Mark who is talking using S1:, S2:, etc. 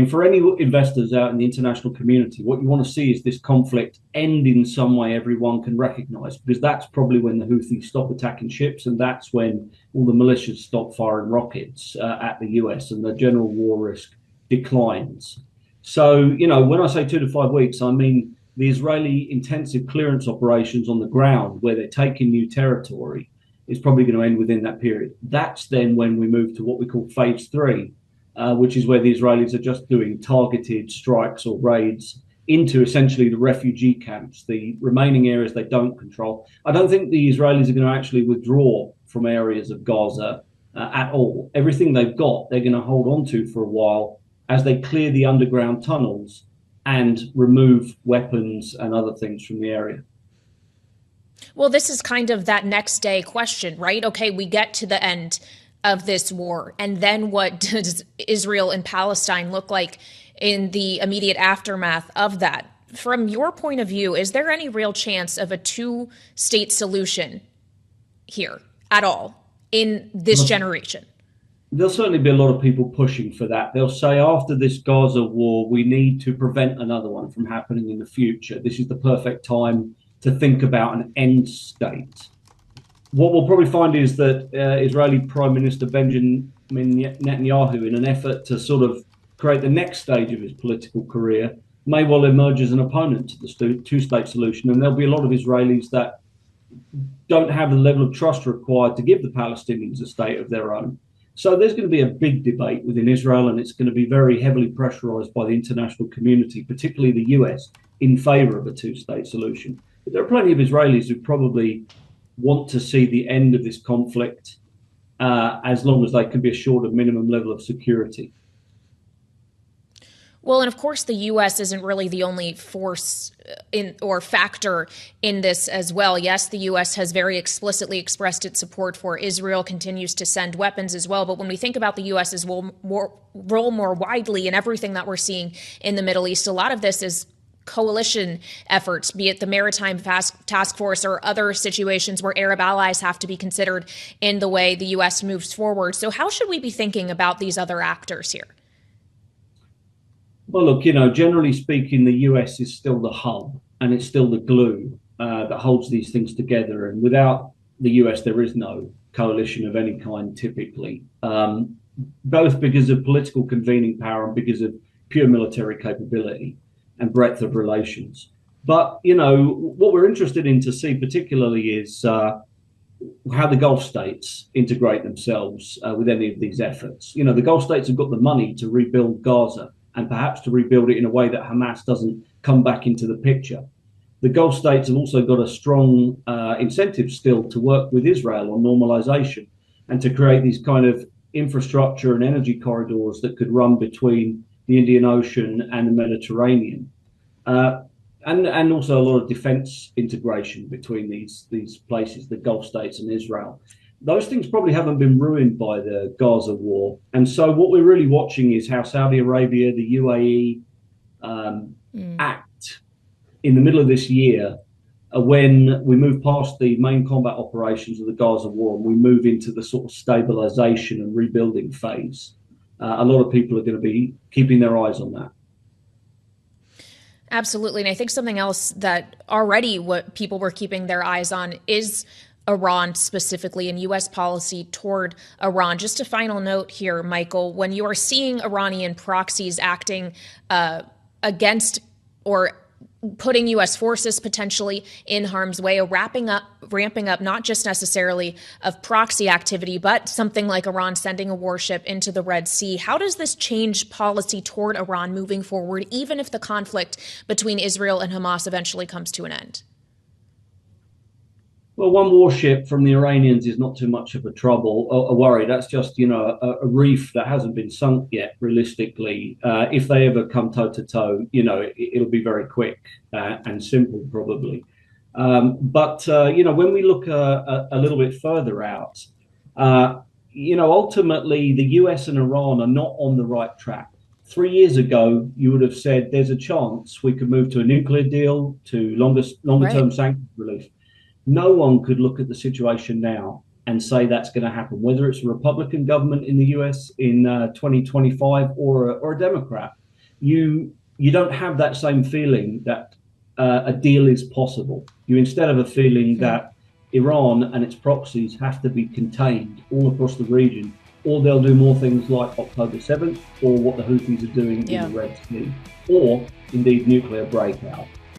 S1: For any investors out in the international community, what you want to see is this conflict end in some way everyone can recognize, because that's probably when the Houthis stop attacking ships, and that's when all the militias stop firing rockets at the US and the general war risk declines. So, when I say 2 to 5 weeks, I mean the Israeli intensive clearance operations on the ground where they're taking new territory is probably going to end within that period. That's then when we move to what we call phase 3, which is where the Israelis are just doing targeted strikes or raids into essentially the refugee camps, the remaining areas they don't control. I don't think the Israelis are going to actually withdraw from areas of Gaza at all. Everything they've got, they're going to hold on to for a while as they clear the underground tunnels and remove weapons and other things from the area.
S2: Well, this is kind of that next day question, right? Okay, we get to the end of this war, and then what does Israel and Palestine look like in the immediate aftermath of that? From your point of view, is there any real chance of a two-state solution here at all in this generation?
S1: There'll certainly be a lot of people pushing for that. They'll say after this Gaza war, we need to prevent another one from happening in the future. This is the perfect time to think about an end state. What we'll probably find is that Israeli Prime Minister Benjamin Netanyahu, in an effort to sort of create the next stage of his political career, may well emerge as an opponent to the two-state solution. And there'll be a lot of Israelis that don't have the level of trust required to give the Palestinians a state of their own. So there's going to be a big debate within Israel, and it's going to be very heavily pressurized by the international community, particularly the US, in favor of a two-state solution. But there are plenty of Israelis who probably want to see the end of this conflict as long as they can be assured a minimum level of security.
S2: Well, and of course, the U.S. isn't really the only force or factor in this as well. Yes, the U.S. has very explicitly expressed its support for Israel, continues to send weapons as well. But when we think about the U.S.'s role more widely in everything that we're seeing in the Middle East, a lot of this is coalition efforts, be it the Maritime Task Force or other situations where Arab allies have to be considered in the way the U.S. moves forward. So how should we be thinking about these other actors here?
S1: Well, look, generally speaking, the US is still the hub and it's still the glue that holds these things together. And without the US, there is no coalition of any kind, typically, both because of political convening power and because of pure military capability and breadth of relations. But, what we're interested in to see particularly is how the Gulf states integrate themselves with any of these efforts. The Gulf states have got the money to rebuild Gaza, and perhaps to rebuild it in a way that Hamas doesn't come back into the picture. The Gulf states have also got a strong incentive still to work with Israel on normalization and to create these kind of infrastructure and energy corridors that could run between the Indian Ocean and the Mediterranean. And also a lot of defense integration between these places, the Gulf states and Israel. Those things probably haven't been ruined by the Gaza war. And so what we're really watching is how Saudi Arabia, the UAE act in the middle of this year when we move past the main combat operations of the Gaza war and we move into the sort of stabilization and rebuilding phase. A lot of people are going to be keeping their eyes on that.
S2: Absolutely. And I think something else that already what people were keeping their eyes on is Iran specifically and U.S. policy toward Iran. Just a final note here, Michael, when you are seeing Iranian proxies acting against or putting U.S. forces potentially in harm's way, ramping up not just necessarily of proxy activity, but something like Iran sending a warship into the Red Sea. How does this change policy toward Iran moving forward, even if the conflict between Israel and Hamas eventually comes to an end?
S1: Well, one warship from the Iranians is not too much of a worry. That's just, a reef that hasn't been sunk yet, realistically. If they ever come toe-to-toe, it'll be very quick and simple, probably. But when we look a little bit further out, ultimately, the US and Iran are not on the right track. 3 years ago, you would have said there's a chance we could move to a nuclear deal, to longer-term sanctions relief. No one could look at the situation now and say that's going to happen, whether it's a Republican government in the US in 2025 or a Democrat. you don't have that same feeling that a deal is possible. You instead have a feeling that Iran and its proxies have to be contained all across the region, or they'll do more things like October 7th, or what the Houthis are doing in the Red Sea, or indeed nuclear breakout.